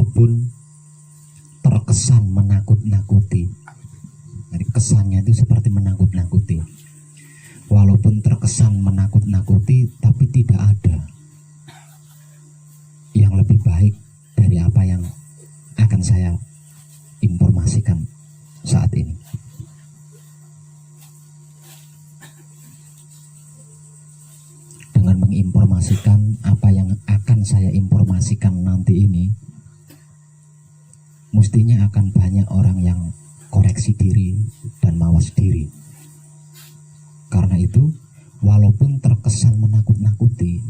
walaupun terkesan menakut-nakuti. Jadi kesannya itu seperti menakut-nakuti. Walaupun terkesan menakut-nakuti, tapi tidak ada yang lebih baik dari apa yang akan saya informasikan saat ini. Dengan menginformasikan apa yang akan saya informasikan nanti ini, mestinya akan banyak orang yang koreksi diri dan mawas diri. Karena itu, walaupun terkesan menakut-nakuti,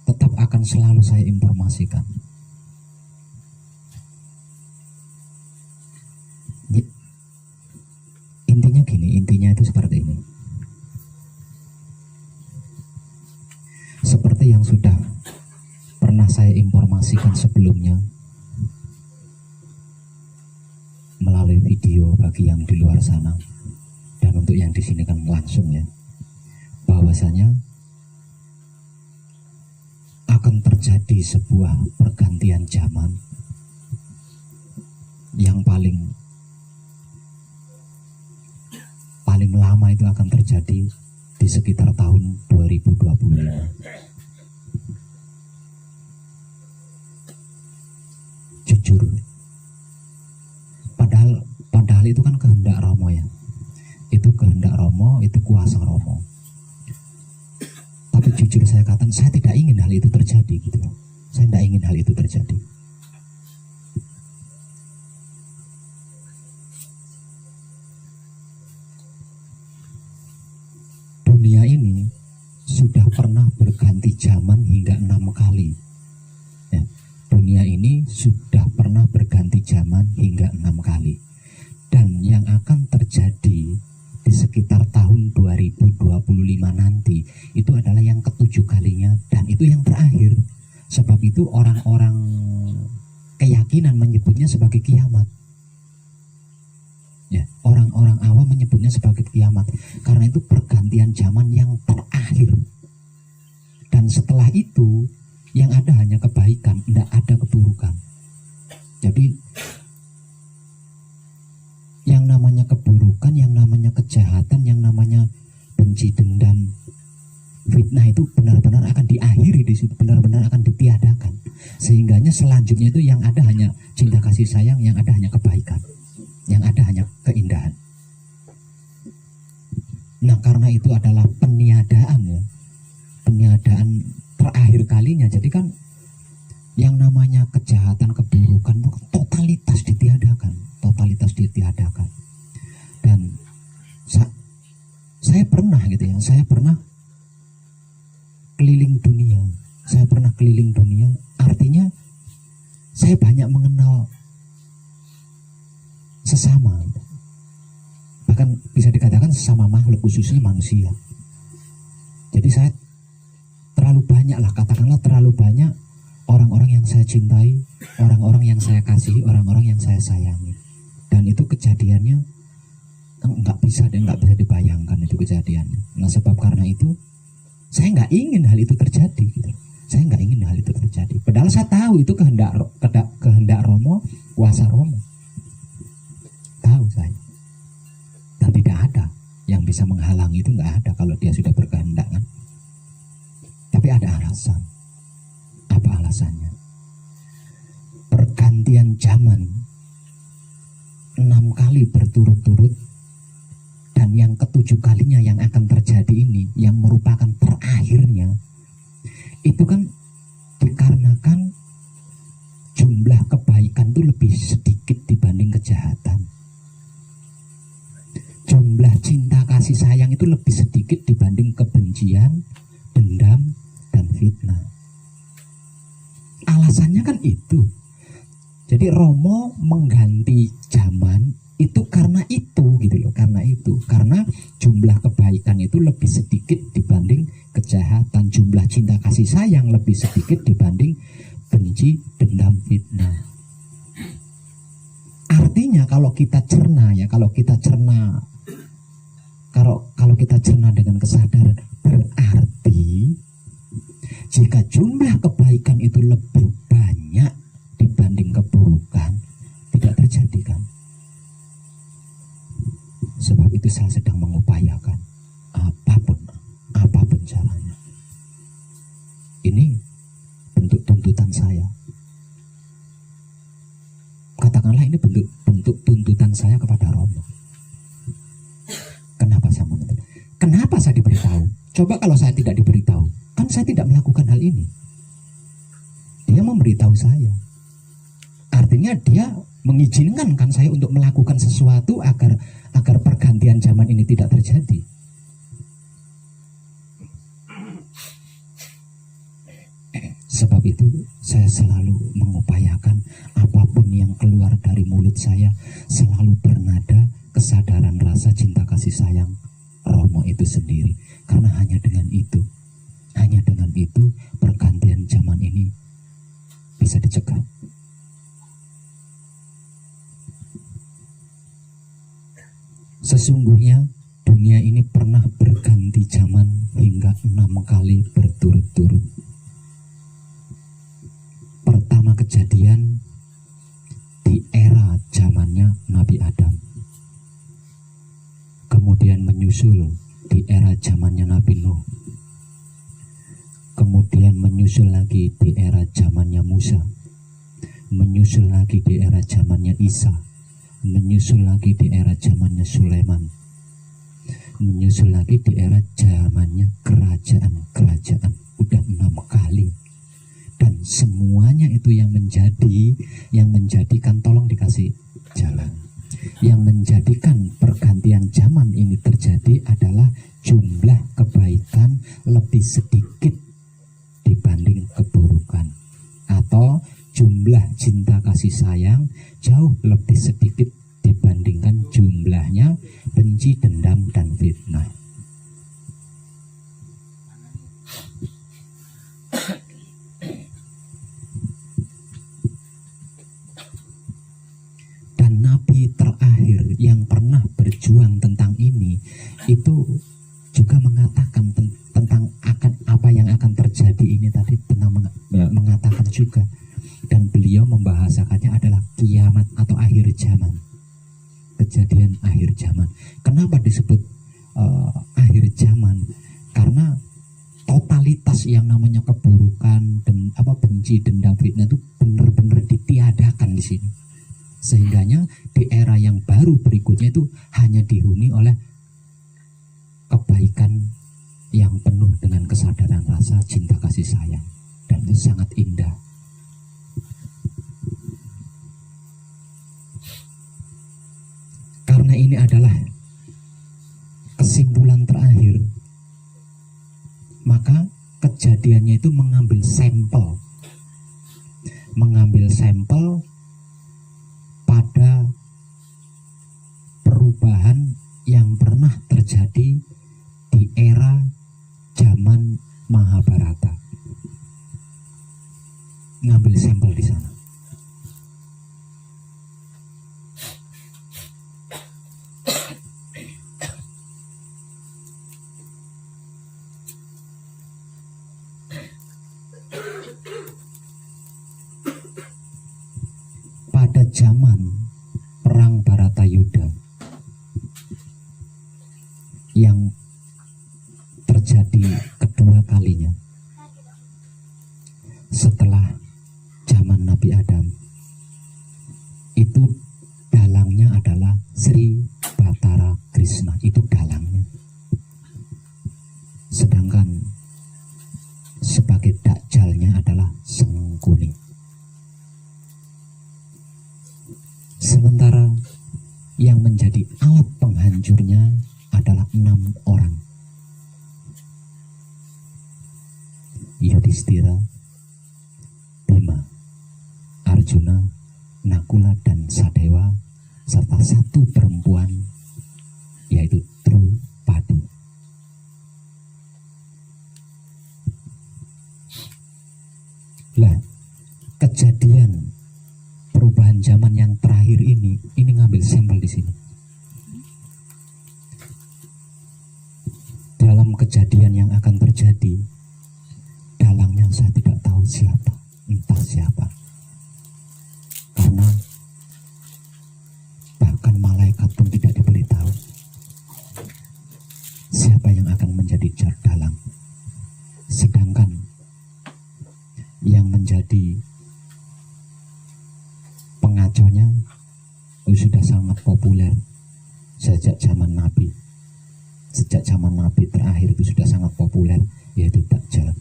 tetap akan selalu saya informasikan. Intinya itu seperti ini. Seperti yang sudah pernah saya informasikan sebelumnya melalui video bagi yang di luar sana, dan untuk yang di sini kan langsung ya, bahwasanya akan terjadi sebuah pergantian zaman yang paling lama itu akan terjadi di sekitar tahun 2025. Jujur, padahal itu kan kehendak Romo ya. Itu kehendak Romo, itu kuasa Romo. Tapi jujur saya katakan, saya tidak ingin hal itu terjadi gitu. Saya tidak ingin hal itu terjadi. Dunia ini sudah pernah berganti zaman hingga 6 kali ya. Dunia ini sudah pernah berganti zaman hingga 6 kali. Dan yang akan terjadi di sekitar tahun 2025 nanti itu adalah yang ke-7 kalinya, dan itu yang terakhir. Sebab itu orang-orang keyakinan menyebutnya sebagai kiamat ya, orang-orang awam menyebutnya sebagai kiamat, karena itu pergantian zaman yang terakhir. Dan setelah itu yang ada hanya kebaikan, tidak ada keburukan. Jadi yang namanya keburukan, yang namanya kejahatan, yang namanya benci, dendam, fitnah itu benar-benar akan diakhiri di situ, benar-benar akan ditiadakan. Sehingganya selanjutnya itu yang ada hanya cinta kasih sayang, yang ada hanya kebaikan, yang ada hanya keindahan. Nah, karena itu adalah peniadaan ya, peniadaan terakhir kalinya. Jadi kan yang namanya kejahatan, keburukan itu totalitas ditiadakan. Dan saya pernah gitu ya, saya pernah keliling dunia. Artinya saya banyak mengenal sesama, bahkan bisa dikatakan sesama makhluk, khususnya manusia. Jadi saya terlalu banyak orang-orang yang saya cintai, orang-orang yang saya kasihi, orang-orang yang saya sayangi. Dan itu kejadiannya nggak bisa dibayangkan itu kejadiannya. Nah, sebab karena itu saya nggak ingin hal itu terjadi gitu. Saya nggak ingin hal itu terjadi. Padahal saya tahu itu kehendak Romo, kuasa Romo. Tahu saya. Dan tidak ada yang bisa menghalangi itu, nggak ada kalau dia sudah berkehendak kan. Tapi ada alasan. Apa alasannya? Pergantian zaman 6 kali berturut-turut, dan yang ke-7 kalinya yang akan terjadi ini, yang merupakan terakhirnya, itu kan dikarenakan jumlah kebaikan itu lebih sedikit dibanding kejahatan. Jumlah cinta kasih sayang itu lebih sedikit dibanding kebencian, dendam, dan fitnah. Alasannya kan itu. Jadi Romo mengganti zaman itu karena itu gitu loh, karena jumlah kebaikan itu lebih sedikit dibanding kejahatan, jumlah cinta kasih sayang lebih sedikit dibanding benci, dendam, fitnah. Artinya kalau kita cerna dengan kesadaran, berarti Jika jumlah kebaikan itu lebih banyak dibanding keburukan, tidak terjadi kan? Sebab itu saya sedang mengupayakan apapun caranya. Ini bentuk tuntutan saya. Katakanlah ini bentuk tuntutan saya kepada Romo. Kenapa saya menuntut? Kenapa saya diberitahu? Coba kalau saya tidak diberitahu, kan saya tidak melakukan hal ini. Dia memberitahu saya. Artinya dia mengizinkan kan saya untuk melakukan sesuatu agar pergantian zaman ini tidak terjadi. Sebab itu saya selalu mengupayakan apapun yang keluar dari mulut saya selalu bernada kesadaran rasa cinta kasih sayang Romo itu sendiri. Karena hanya dengan itu pergantian zaman ini bisa dicegah. Sesungguhnya dunia ini pernah berganti zaman hingga 6 kali berturut-turut. Pertama kejadian di era zamannya Nabi Adam. Kemudian menyusul di era zamannya Nabi Nuh. Kemudian menyusul lagi di era zamannya Musa. Menyusul lagi di era zamannya Isa. Menyusul lagi di era zamannya Sulaiman. Menyusul lagi di era zamannya kerajaan-kerajaan. Udah 6 kali. Dan semuanya itu yang menjadikan tolong dikasih jalan. Yang menjadikan pergantian zaman ini terjadi adalah jumlah kebaikan lebih sedikit dibanding keburukan, atau jumlah cinta kasih sayang jauh lebih sedikit dibandingkan jumlahnya benci, dendam, dan fitnah. Dan Nabi terakhir yang pernah berjuang tentang ini itu juga mengatakan tentang apa yang akan terjadi ini tadi, tentang mengatakan juga. Dan beliau membahasakannya adalah kiamat atau akhir zaman, kejadian akhir zaman. Kenapa disebut akhir zaman? Karena totalitas yang namanya keburukan dan benci, dendam, fitnah itu benar-benar ditiadakan di sini. Sehingganya di era yang baru berikutnya itu hanya dihuni oleh kebaikan yang penuh dengan kesadaran rasa cinta kasih sayang, dan itu sangat indah. Karena ini adalah kesimpulan terakhir, maka kejadiannya itu mengambil sampel pada perubahan yang pernah terjadi di era zaman Mahabharata. Ngambil sampel di sana. Pada zaman perang Baratayuda yang terjadi kedua kalinya setelah zaman Nabi Adam, itu dalangnya adalah Sri Batara Krishna, itu dalangnya. Sedangkan sebagai dakjalnya adalah Sengkuni. Sementara yang menjadi alat penghancurnya adalah 6 orang. Yudhistira, Bima, Arjuna, Nakula, dan Sadewa, serta 1 perempuan, yaitu Drupadi. Lah, kejadian perubahan zaman yang terakhir ini ngambil sampel di sini. Dalam kejadian yang akan terjadi, dalang yang saya tidak tahu siapa, entah siapa. Karena bahkan malaikat pun tidak diberitahu siapa yang akan menjadi jar dalang. Sedangkan yang menjadi pengaconya sudah sangat populer sejak zaman Nabi. Sejak zaman Nabi terakhir itu sudah sangat populer, yaitu Dajjal.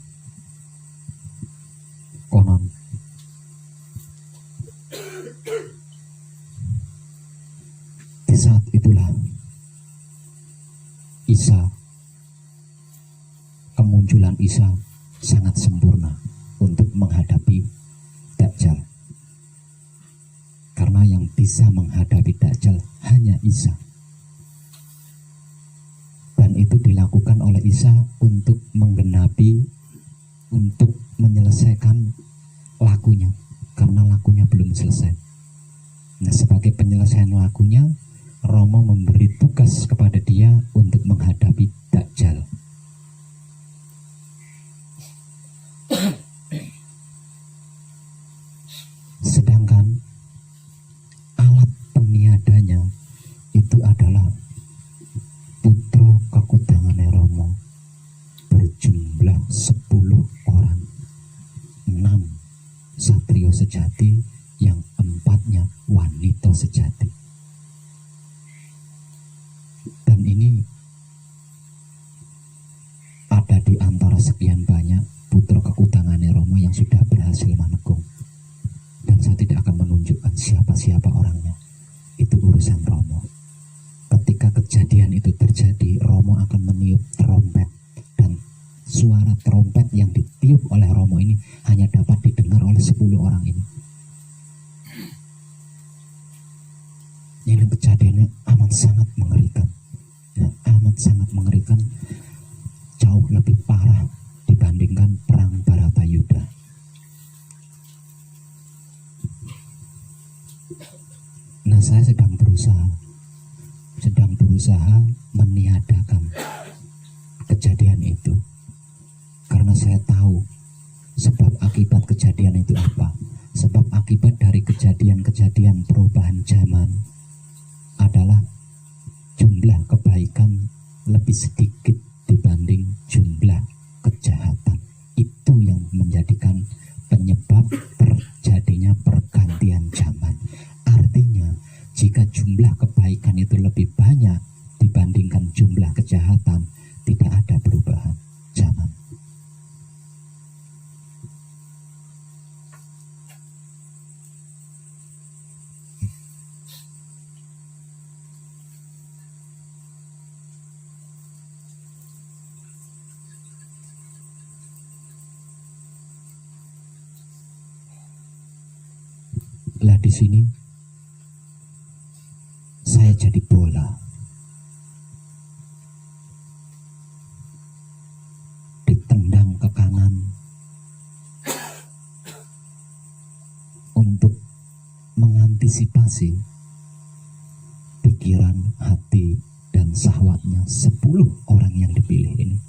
Konon di saat itulah Isa, kemunculan Isa sangat sempurna untuk menghadapi Dajjal. Karena yang bisa menghadapi Dajjal hanya Isa. Dan itu dilakukan oleh Isa untuk menggenapi, untuk menyelesaikan lakunya. Karena lakunya belum selesai. Nah, sebagai penyelesaian lakunya, Romo memberi tugas kepada dia untuk menghadapi Dajjal. Sedangkan alat peniadanya itu adalah putra kekutangan Romo berjumlah 10 orang, 6 satrio sejati, yang 4-nya wanita sejati. Dan ini ada di antara sekian banyak putra kekutangan Romo yang sudah berhasil menekung. Dan saya tidak akan menunjukkan siapa-siapa orangnya. Itu urusan Romo. Ketika kejadian itu terjadi, Romo akan meniup trompet. Dan suara trompet yang ditiup oleh Romo ini hanya dapat didengar oleh 10 orang ini. Ini kejadiannya amat sangat mengerikan. Amat sangat mengerikan. Jauh lebih parah dibandingkan perang Baratayuda. Nah, saya sedang berusaha meniadakan kejadian itu. Karena saya tahu sebab akibat kejadian itu apa. Sebab akibat dari kejadian-kejadian perubahan zaman adalah jumlah kebaikan lebih sedikit dibanding jumlah kejahatan. Itu yang menjadikan penyebab terjadinya pergantian zaman. Artinya, jika jumlah kebaikan itu lebih banyak dibandingkan jumlah kejahatan, tidak ada perubahan zaman. Lah di sini saya jadi bola. Ditendang ke kanan untuk mengantisipasi pikiran, hati, dan syahwatnya 10 orang yang dipilih ini.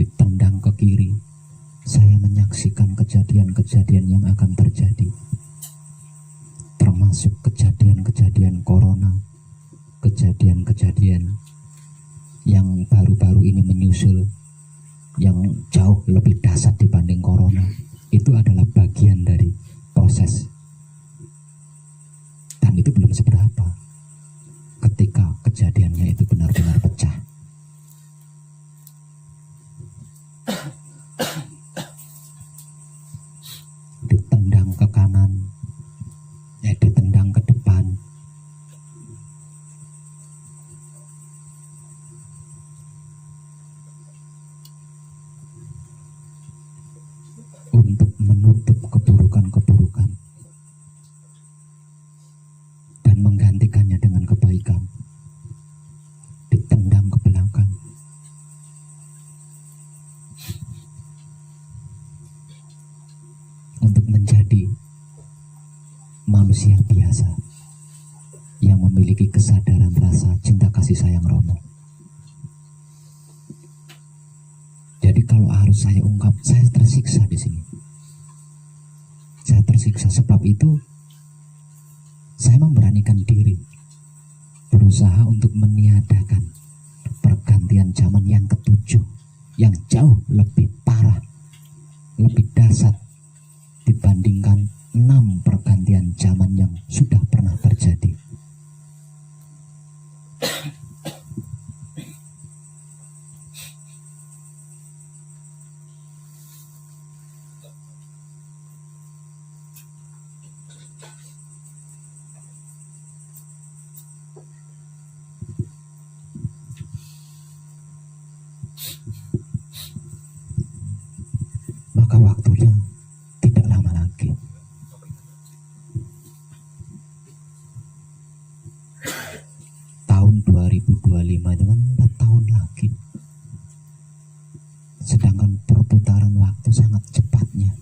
Ditendang ke kiri, saya menyaksikan kejadian-kejadian yang akan terjadi, termasuk kejadian-kejadian corona, kejadian-kejadian yang baru-baru ini menyusul, yang jauh lebih dahsyat dibanding corona. Itu adalah bagian dari proses. Dan itu belum seberapa ketika kejadiannya itu benar-benar pecah. Ditendang ke kanan, ditendang ke depan, untuk menutup keburukan-keburukan dan menggantikannya dengan kebaikan. Ditendang ke belakang, untuk menjadi manusia biasa yang memiliki kesadaran rasa cinta kasih sayang Romo. kalau harus saya ungkap, saya tersiksa di sini. Saya tersiksa, sebab itu saya memberanikan diri berusaha untuk meniadakan pergantian zaman yang ketujuh, yang jauh lebih parah, lebih dahsyat dibandingkan 6 pergantian zaman yang sudah pernah terjadi. Maka waktunya tidak lama lagi. Tahun 2025 itu kan 4 tahun lagi. Sedangkan perputaran waktu sangat cepatnya.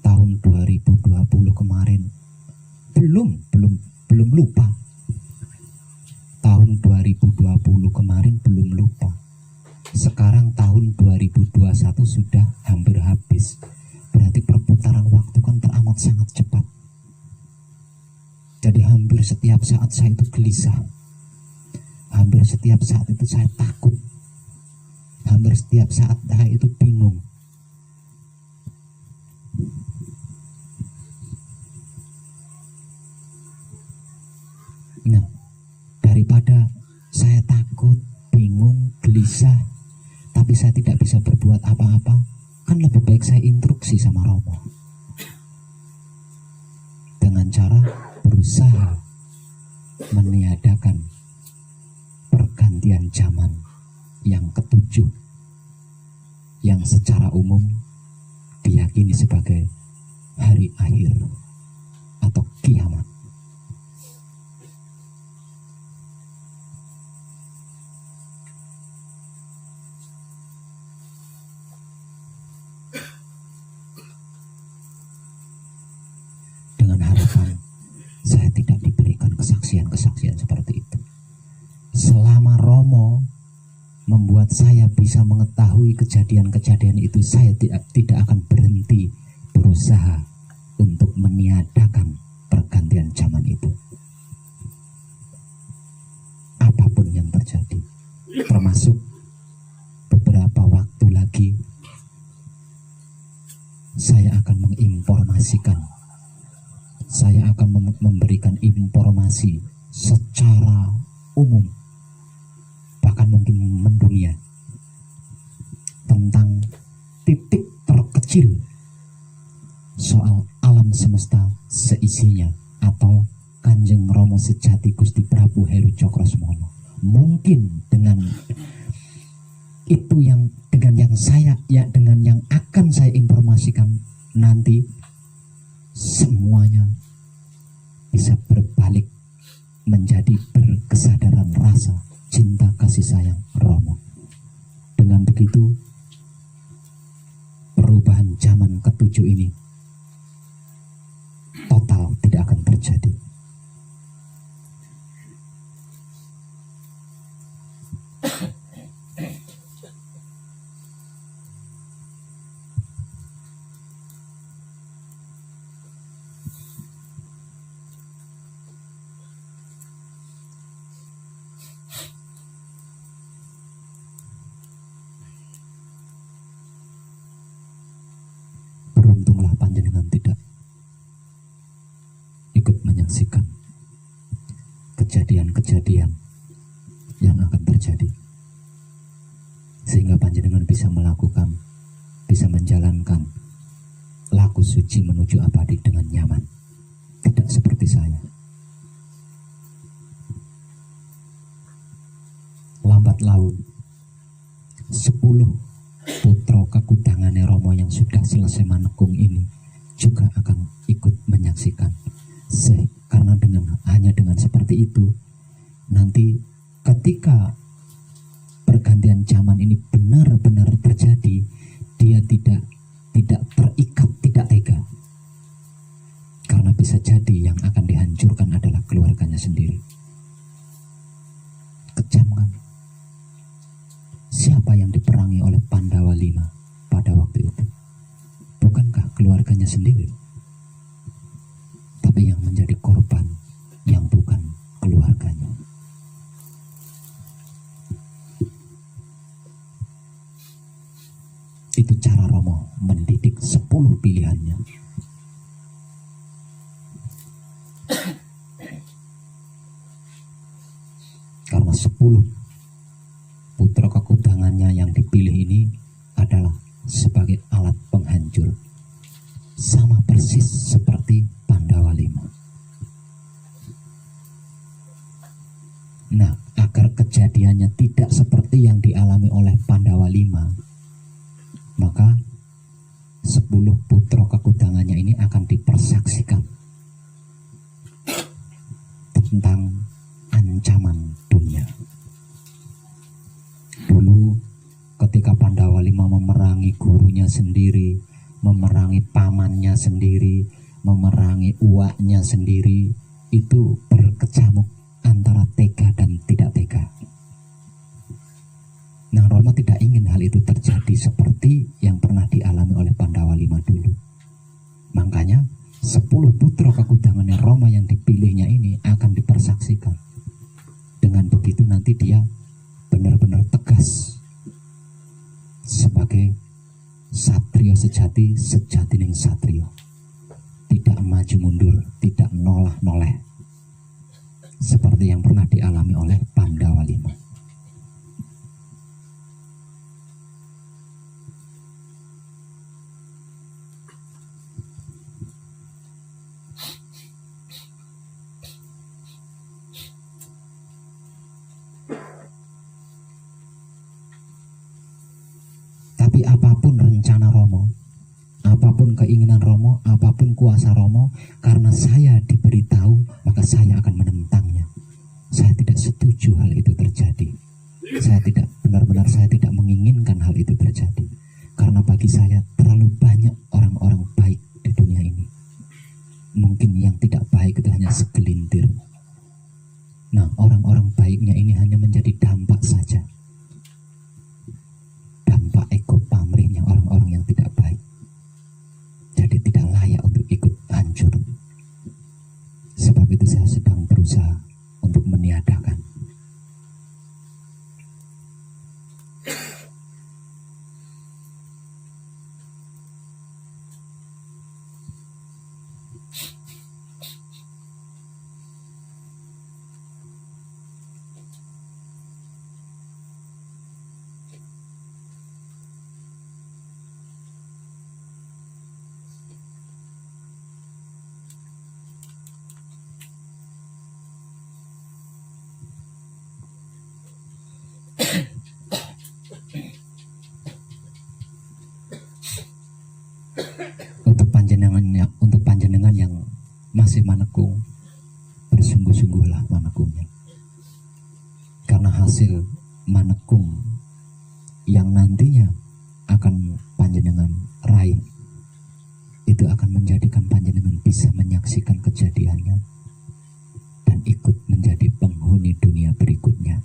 Tahun 2020 kemarin belum lupa. Tahun 2020 kemarin belum lupa. Sekarang tahun 2021 sudah hampir habis. Berarti perputaran waktu kan teramat sangat cepat. Jadi hampir setiap saat saya itu gelisah. Hampir setiap saat itu saya takut. Hampir setiap saat saya itu bingung. Nah, daripada saya takut, bingung, gelisah, tapi saya tidak bisa berbuat apa-apa, kan lebih baik saya instruksi sama Romo dengan cara berusaha meniadakan pergantian zaman yang ketujuh, yang secara umum diyakini sebagai hari akhir atau kiamat. Dengan harapan saya tidak diberikan kesaksian-kesaksian seperti itu. Selama Romo membuat saya bisa mengetahui kejadian-kejadian itu, saya tidak akan berhenti berusaha untuk meniadakan pergantian zaman itu. Apapun yang terjadi, termasuk beberapa waktu lagi saya akan menginformasikan, saya akan memberikan informasi secara umum, bahkan mungkin mendunia, tentang titik terkecil soal alam semesta seisinya, atau Kanjeng Romo Sejati Gusti Prabu Heru Cokrosemono. Mungkin dengan itu dengan yang akan saya informasikan nanti, semuanya bisa berbalik menjadi berkesadaran rasa cinta kasih sayang Romo. Dengan begitu, perubahan zaman ketujuh ini total tidak akan terjadi. Beruntunglah panjenengan tidak ikut menyaksikan kejadian-kejadian yang akan terjadi, sehingga panjenengan bisa menjalankan laku suci menuju abadi dengan nyaman, tidak seperti saya. Lambat laun 10 putra kekudangane Romo yang sudah selesai manekung ini juga akan ikut menyaksikan. Karena hanya dengan seperti itu, nanti ketika pergantian zaman ini benar-benar terjadi, dia tidak terikat, tidak tega, karena bisa jadi yang akan dihancurkan adalah keluarganya sendiri. kejam kan? Siapa yang diperangi oleh Pandawa V pada waktu itu? Bukankah keluarganya sendiri? Tapi yang menjadi korban yang bukan keluarganya. Itu cara Romo mendidik 10 pilihannya. Karena 10 putra kekudangannya yang dipilih ini adalah sebagai alat penghancur, sama persis seperti Pandawa V. Nah, agar kejadiannya tidak seperti yang dialami oleh Pandawa V, maka 10 putra kekudangannya ini akan dipersaksikan tentang ancaman dunia. Dulu ketika Pandawa V memerangi gurunya sendiri, memerangi pamannya sendiri, memerangi uaknya sendiri, itu berkecamuk antara tega dan tidak tega. Nah, Romo tidak ingin hal itu terjadi seperti yang pernah dialami oleh Pandawa V dulu. Makanya 10 putra kekudangannya Romo yang dipilihnya ini akan dipersaksikan. Dengan begitu nanti dia benar-benar tegas sebagai satrio sejati, sejatining satrio, tidak maju mundur, tidak nolah-noleh seperti yang pernah dialami oleh Pandawa V. Tapi apapun rencana Romo, apapun keinginan Romo, apapun kuasa Romo, karena saya diberitahu, maka saya akan menentangnya. Saya tidak setuju hal itu terjadi. Saya tidak menginginkan hal itu terjadi. Karena bagi saya terlalu banyak orang-orang baik di dunia ini. Mungkin yang tidak baik itu hanya segelintir. Nah, orang-orang baiknya ini hanya menjadi dampak saja. Dampak ego pamrihnya orang-orang yang tidak baik. Jadi tidak layak untuk ikut hancur. Sebab itu saya sedang berusaha untuk meniadakan. Untuk panjenengan yang masih manekung, bersungguh-sungguhlah manekungnya. Karena hasil manekung yang nantinya akan panjenengan raih itu akan menjadikan panjenengan bisa menyaksikan kejadiannya dan ikut menjadi penghuni dunia berikutnya.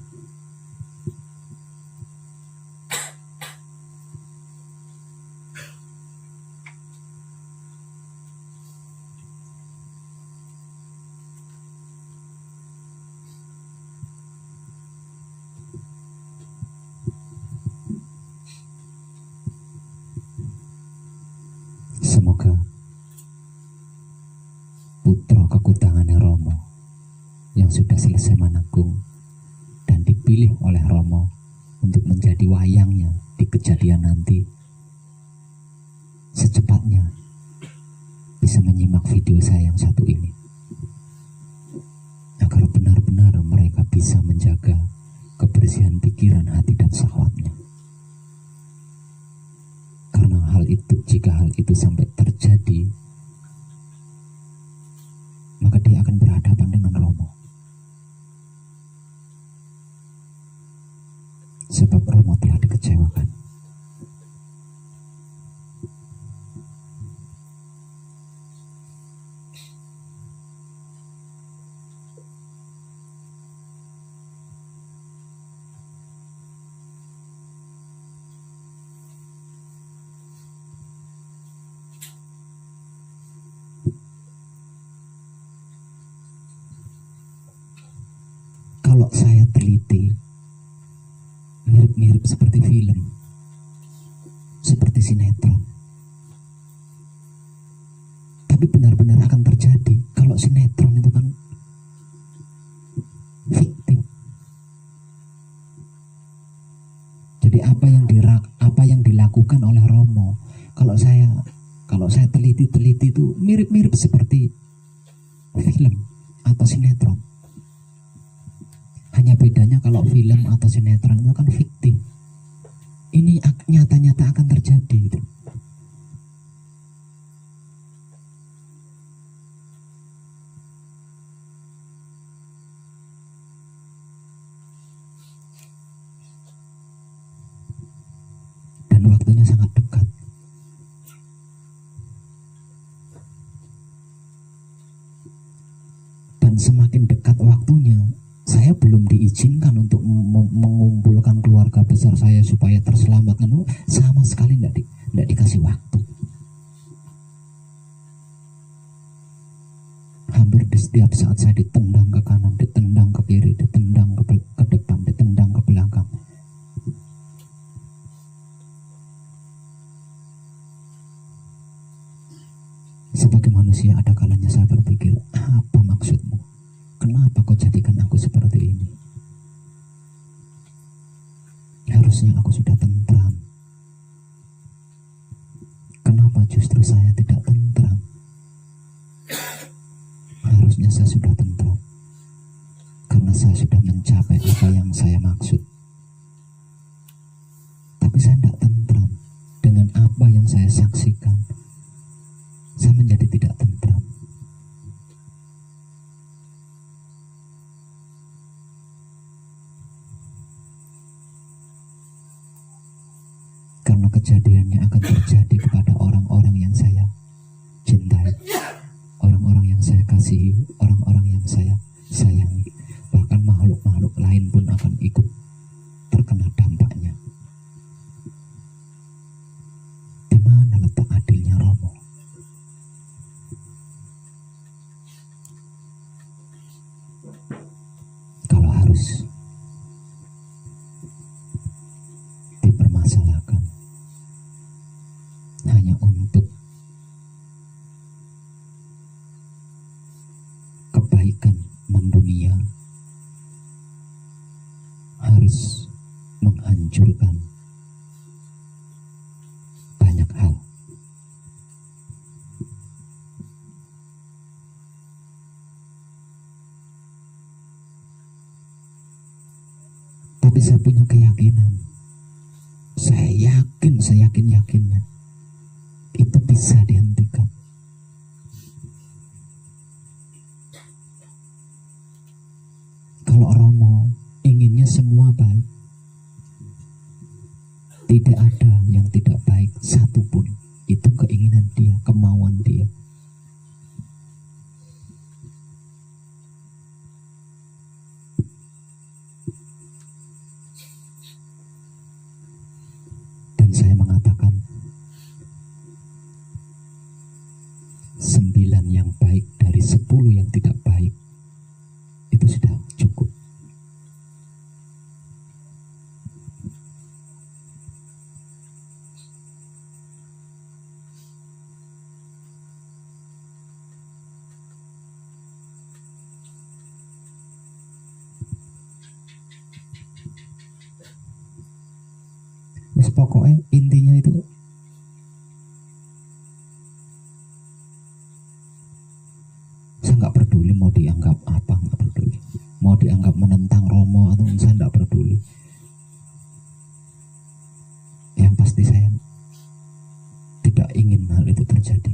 Semoga putra kekutangannya Romo yang sudah selesai manekung dan dipilih oleh Romo untuk menjadi wayangnya di kejadian nanti, secepatnya bisa menyimak video saya yang satu ini, agar benar-benar mereka bisa menjaga kebersihan pikiran, hati, dan syahwatnya. Karena jika hal itu sampai terjadi, maka dia akan berhadapan dengan Romo. Sebab Romo telah dikecewakan. saya teliti, mirip-mirip seperti film, seperti sinetron. Tapi benar-benar akan terjadi. Kalau sinetron itu kan fiktif. Jadi apa yang dilakukan oleh Romo, kalau saya teliti itu mirip-mirip seperti film atau sinetron. Hanya bedanya kalau film atau sinetron itu kan fiktif. Ini nyata-nyata akan terjadi gitu. Dan waktunya sangat dekat. Dan semakin dekat waktunya, saya belum diizinkan untuk mengumpulkan keluarga besar saya supaya terselamatkan. Sama sekali tidak dikasih waktu. Hampir di setiap saat saya ditendang ke kanan, ditendang ke kiri, ditendang ke depan, ditendang ke belakang. Sebagai manusia ada kalanya saya berpikir, apa maksudmu? Kenapa kau jadikan aku seperti ini? Harusnya aku sudah tentram. Kenapa justru saya tidak tentram? Harusnya saya sudah tentram. Karena saya sudah mencapai apa yang saya maksud. Tapi saya tidak tentram. Dengan apa yang saya saksikan, saya menjadi tidak tentram. Karena kejadiannya akan terjadi kepada orang-orang yang saya cintai, orang-orang yang saya kasihi, orang-orang yang saya sayangi. Bahkan makhluk-makhluk lain pun akan ikut terkena dampaknya. Di mana letak adilnya Romo? Kalau harus dipermasalahkan hanya untuk kebaikan mendunia, harus menghancurkan banyak hal. Tapi saya punya keyakinan, saya yakinnya itu bisa dihentikan. Kalau Romo inginnya semua baik, tidak ada yang tidak baik satupun. Itu keinginan dia, kemauan dia. Dan saya mengatakan 9 yang baik dari 10 yang tidak baik itu sudah cukup. Wis pokoknya intinya itu saya nggak peduli mau dianggap apa, nggak peduli mau dianggap menentang Romo atau saya nggak peduli. Yang pasti saya tidak ingin hal itu terjadi.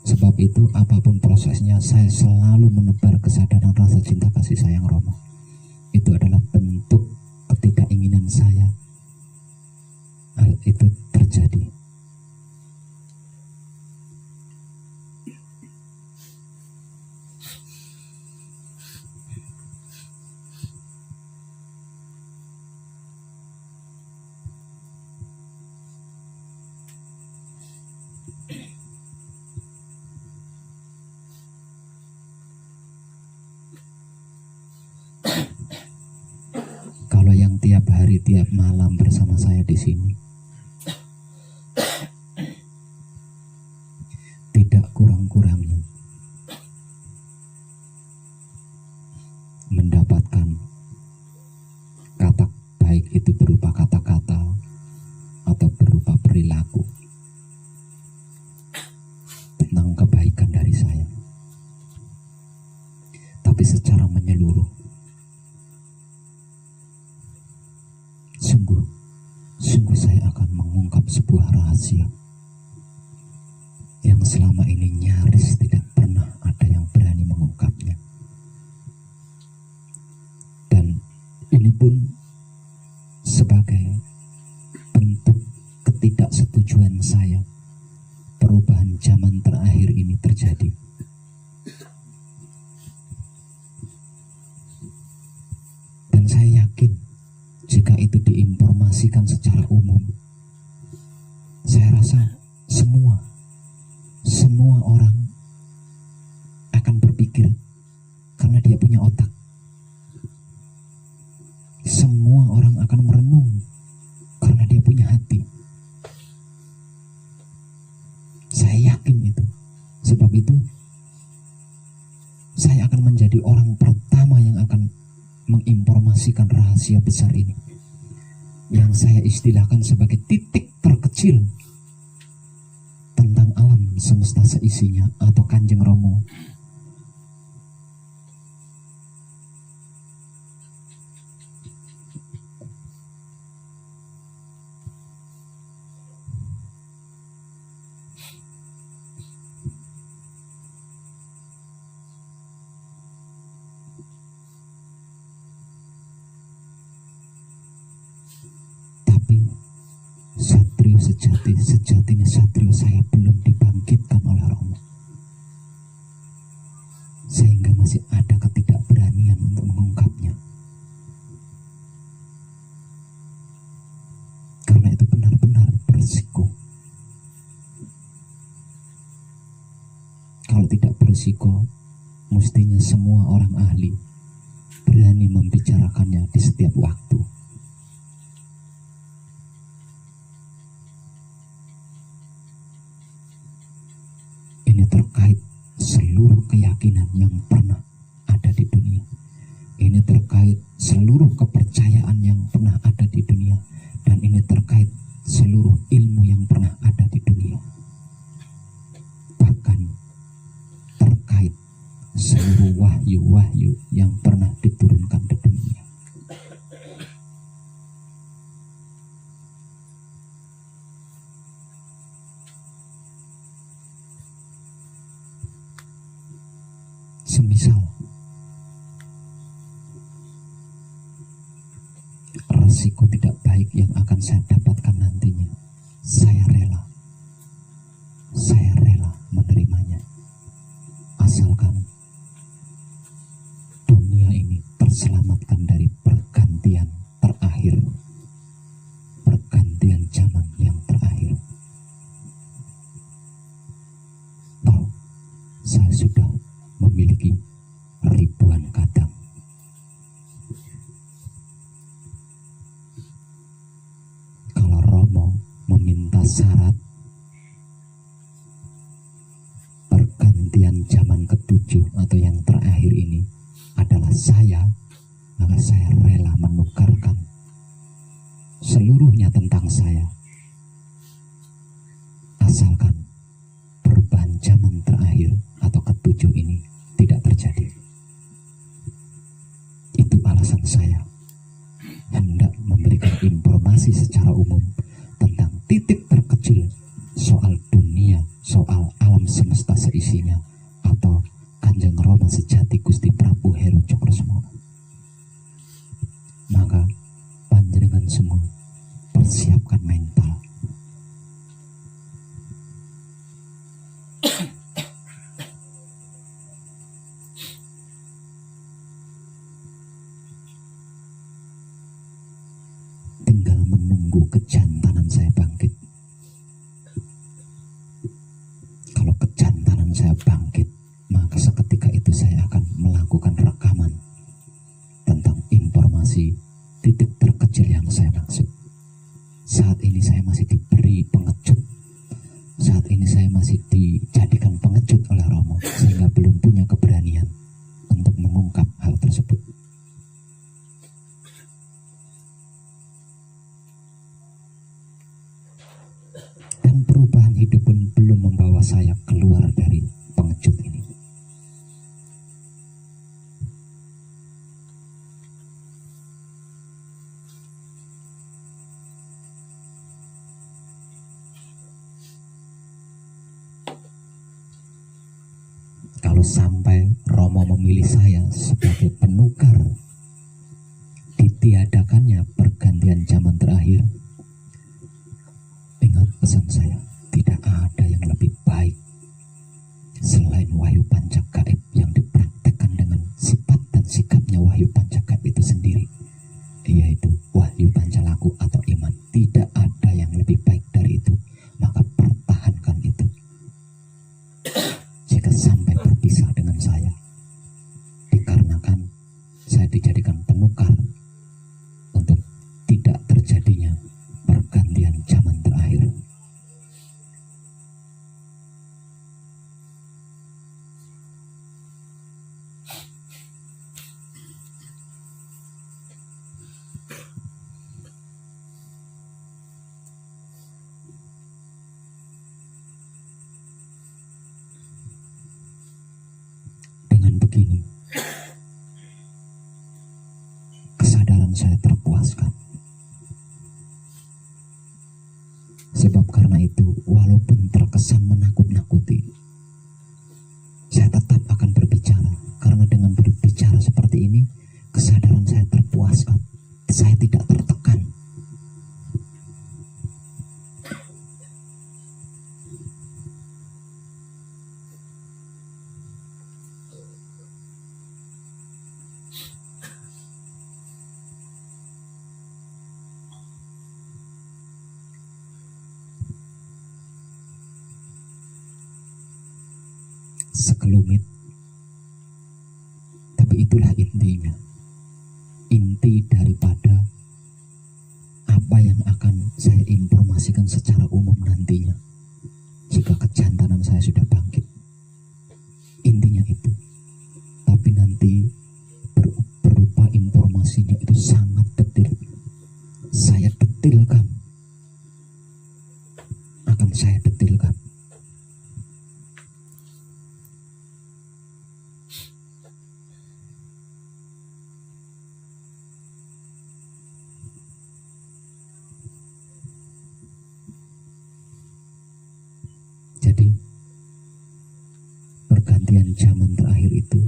Sebab itu apapun prosesnya, saya selalu menebar kesadaran rasa cinta kasih sayang Romo. Itu adalah bentuk ketidakinginan saya hal itu terjadi. yang tiap hari, tiap malam bersama saya di sini. Tidak kurang-kurangnya mendapatkan kata baik itu berupa kata-kata atau berupa perilaku tentang kebaikan dari saya. Tapi secara menyeluruh, sungguh saya akan mengungkap sebuah rahasia yang selama ini nyaris tidak pernah ada yang berani mengungkapnya. Dan ini pun sebagai bentuk ketidaksetujuan saya perubahan zaman terakhir ini terjadi. Dan saya yakin jika itu diinformasikan secara umum, saya rasa semua orang akan berpikir karena dia punya otak. Semua orang akan merenung karena dia punya hati. Saya yakin itu. Sebab itu saya akan menjadi orang pertama yang akan menginformasikan rahasia besar ini, yang saya istilahkan sebagai titik terkecil tentang alam semesta seisinya atau Kanjeng Romo. Sejatinya satrio saya belum dibangkitkan oleh Romo, sehingga masih ada ketidakberanian untuk mengungkapnya. Karena itu benar-benar berisiko. Kalau tidak berisiko, mestinya semua orang ahli berani membicarakannya di setiap waktu. Ini terkait seluruh keyakinan yang pernah ada di dunia. Ini terkait seluruh kepercayaan yang pernah ada di dunia. Dan ini terkait seluruh ilmu yang pernah ada di dunia. Bahkan terkait seluruh wahyu-wahyu yang pernah diturunkan ke dunia. Semisal resiko tidak baik yang akan saya dapatkan nantinya, saya rela menerimanya, asalkan dunia ini terselamatkan dari pergantian terakhir, pergantian zaman yang terakhir. Toh saya sudah memiliki ribuan kadang. Kalau Romo meminta syarat pergantian zaman ke-7 atau yang terakhir ini adalah saya, maka saya rela menukarkan seluruhnya tentang saya, asalkan perubahan zaman terakhir atau ke-7 ini tidak terjadi. Itu alasan saya hendak memberikan informasi secara umum tentang titik terkecil soal dunia, soal alam semesta seisinya, atau Kanjeng Rama sejati Gusti Prabu Heru Cokrosemono. Maka panjenengan semua persiapkan mental. Tinggal menunggu kejantanan saya bangkit. Kalau kejantanan saya bangkit, maka seketika itu saya akan melakukan rekaman tentang informasi titik terkecil membawa saya keluar dari pengecut ini. Kalau sampai Romo memilih saya sebagai penukar ditiadakannya pergantian zaman terakhir, ingat pesan saya, tidak ada yang lebih baik selain Wahyu Pancagaib yang dipraktekkan dengan sifat dan sikapnya Wahyu Pancagaib itu sendiri, yaitu Wahyu Pancalaku atau iman. Tidak ada yang lebih baik dari itu, maka pertahankan itu. Jika sampai berpisah dengan saya dikarenakan saya dijadikan penukar untuk tidak terjadinya pergantian zaman terakhir, dengan begini kesadaran saya terpuaskan. Sebab karena itu, walaupun terkesan menakut-nakuti, saya tetap akan berbicara. Karena dengan berbicara seperti ini, kesadaran saya terpuaskan. Saya tidak tertekan. Sekelumit, tapi itulah intinya. Inti daripada apa yang akan saya informasikan secara umum nantinya jika kejantanan saya sudah bangkit. Intinya itu. Tapi nanti berupa informasinya itu sangat detil. Saya detilkan. Akan saya detilkan. Jadi pergantian zaman terakhir itu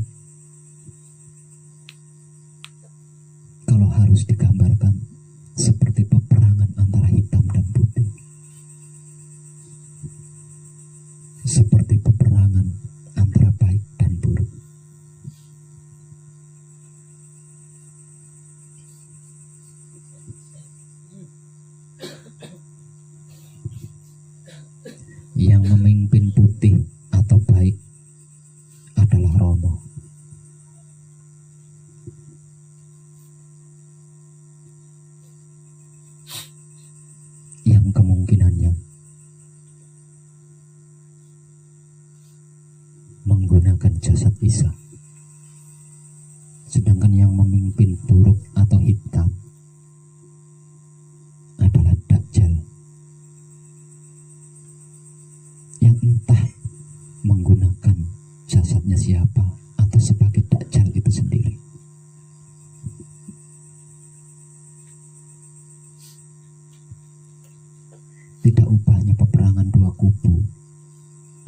kalau harus digambarkan seperti peperangan antara hitam dan putih, seperti peperangan antara baik dan buruk. Yang memimpin putih atau baik adalah Romo. Yang kemungkinannya menggunakan jasad Isa. Sedangkan yang memimpin buruk atau hitam adalah Dajjal. Yang entah menggunakan jasadnya siapa atau sebagai Dajjal itu sendiri. Tidak ubahnya peperangan dua kubu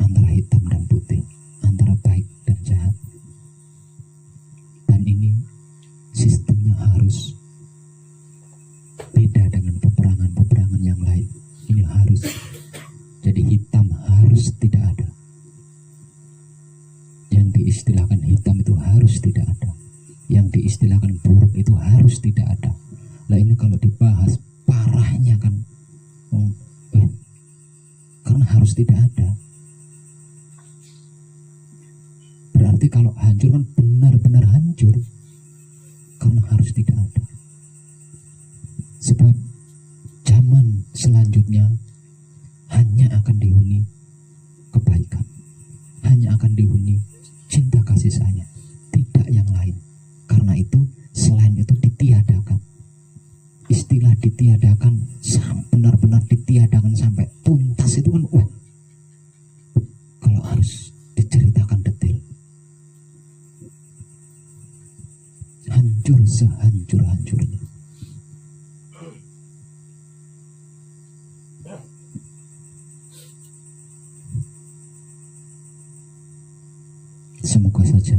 antara hitam dan putih, antara baik dan jahat. Dan ini sistemnya harus beda dengan peperangan-peperangan yang lain. Ini harus. Jadi hitam harus tidak ada. Yang diistilahkan hitam itu harus tidak ada. Yang diistilahkan buruk itu harus tidak ada. Lah ini kalau dibahas parahnya kan, karena harus tidak ada. Berarti kalau hancur kan benar-benar hancur, karena harus tidak ada. Sebab zaman selanjutnya hanya akan dihuni kebaikan, hanya akan dihuni cinta kasih sayang, tidak yang lain. Karena itu selain itu ditiadakan. Istilah ditiadakan, benar-benar ditiadakan sampai tuntas itu kan, hancur sehancur-hancurnya. Semoga saja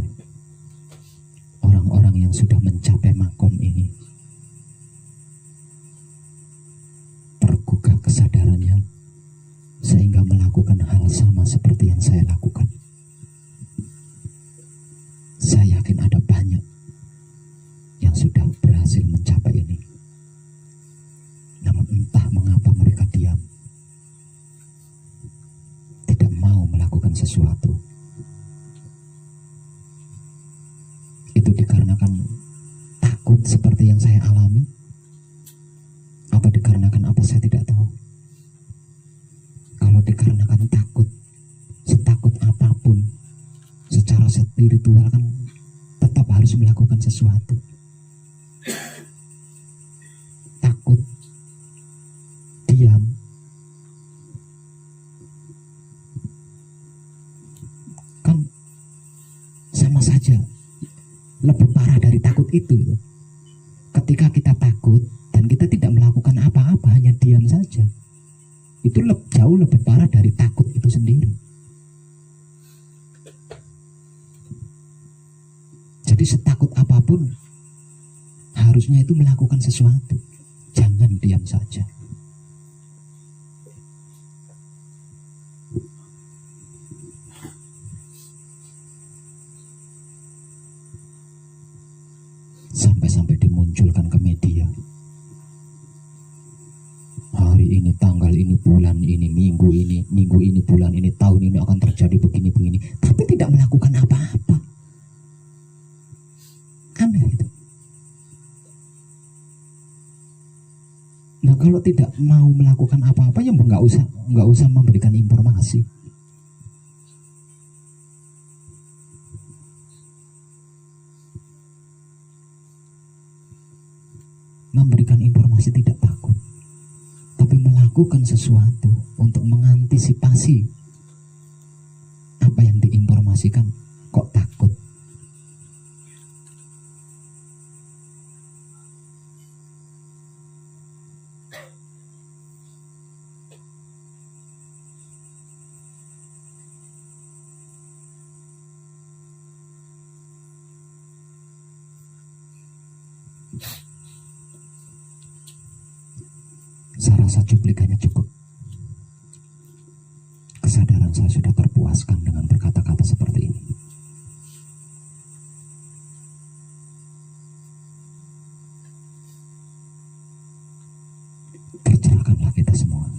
orang-orang yang sudah mencapai makom ini tergugah kesadarannya sehingga melakukan hal sama seperti yang saya lakukan. Saya yakin ada banyak yang sudah berhasil mencapai ini. Namun entah mengapa mereka diam, tidak mau melakukan sesuatu. Itu dikarenakan takut seperti yang saya alami, atau dikarenakan apa saya tidak tahu. Kalau dikarenakan takut, setakut apapun, secara spiritual kan tetap harus melakukan sesuatu. Takut, diam, kan sama saja, lebih parah dari takut itu. Ketika kita takut dan kita tidak melakukan apa-apa, hanya diam saja, itu jauh lebih parah dari takut itu sendiri. Jadi setakut apapun, harusnya itu melakukan sesuatu, jangan diam saja. Sampai-sampai dimunculkan ke media. Hari ini, tanggal ini, bulan ini, minggu ini, bulan ini, tahun ini akan terjadi begini-begini, tapi tidak melakukan apa-apa. Aneh itu. Nah, kalau tidak mau melakukan apa-apa, ya nggak usah memberikan informasi. Memberikan informasi tidak takut, tapi melakukan sesuatu untuk mengantisipasi apa yang diinformasikan kok takut. Saya rasa cuplikannya cukup. Kesadaran saya sudah terpuaskan dengan berkata-kata seperti ini. Tercerahkanlah kita semua.